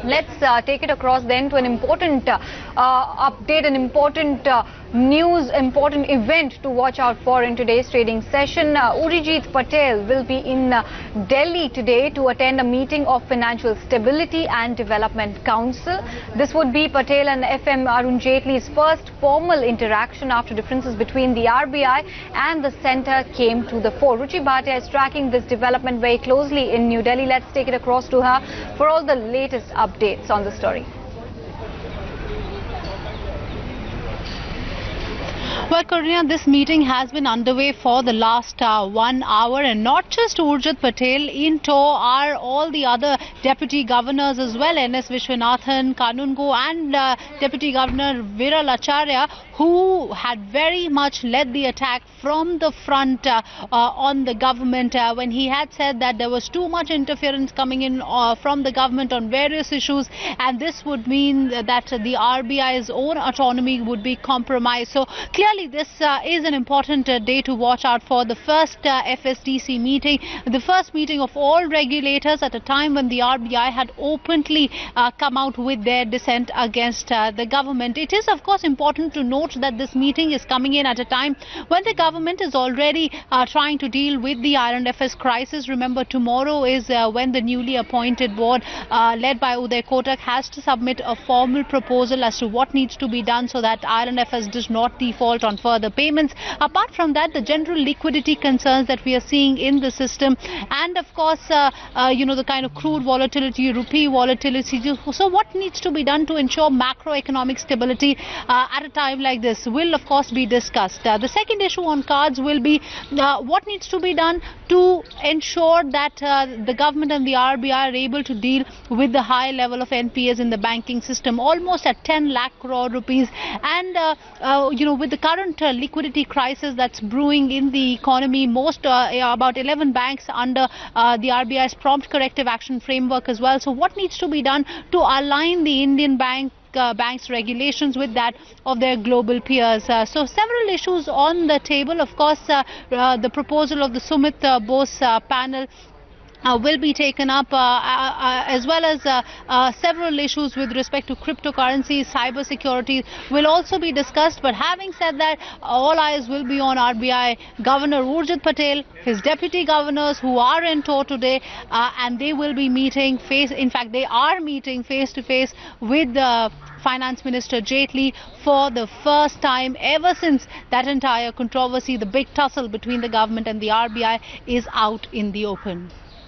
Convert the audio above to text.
Let's take it across then to an important update, an important news, important event to watch out for in today's trading session. Urjit Patel will be in Delhi today to attend a meeting of Financial Stability and Development Council. This would be Patel and FM Arun Jaitley's first formal interaction after differences between the RBI and the centre came to the fore. Ruchi Bhatia is tracking this development very closely in New Delhi. Let's take it across to her for all the latest updates on the story. Well, Karina, this meeting has been underway for the last 1 hour, and not just Urjit Patel. In tow are all the other deputy governors as well, N.S. Vishwanathan, Kanungo and Deputy Governor Viral Acharya, who had very much led the attack from the front on the government when he had said that there was too much interference coming in from the government on various issues, and this would mean that the RBI's own autonomy would be compromised. So clearly this is an important day to watch out for, the first FSDC meeting, the first meeting of all regulators at a time when the RBI had openly come out with their dissent against the government. It is of course important to note that this meeting is coming in at a time when the government is already trying to deal with the IL&FS crisis. Remember, tomorrow is when the newly appointed board led by Uday Kotak has to submit a formal proposal as to what needs to be done so that IL&FS does not default on further payments. Apart from that, the general liquidity concerns that we are seeing in the system, and of course the kind of crude volatility, rupee volatility. So what needs to be done to ensure macroeconomic stability at a time like this will of course be discussed. The second issue on cards will be what needs to be done to ensure that the government and the RBI are able to deal with the high level of NPAs in the banking system, almost at 10 lakh crore rupees, and with the current liquidity crisis that's brewing in the economy, about 11 banks under the RBI's prompt corrective action framework as well. So what needs to be done to align the Indian bank's regulations with that of their global peers? So several issues on the table. Of course, the proposal of the Sumit Bose panel will be taken up, as well as several issues with respect to cryptocurrencies, cyber security will also be discussed. But having said that, all eyes will be on RBI Governor Urjit Patel, his deputy governors who are in tow today, and they will be meeting they are meeting face to face with the Finance Minister Jaitley for the first time ever since that entire controversy, the big tussle between the government and the RBI, is out in the open.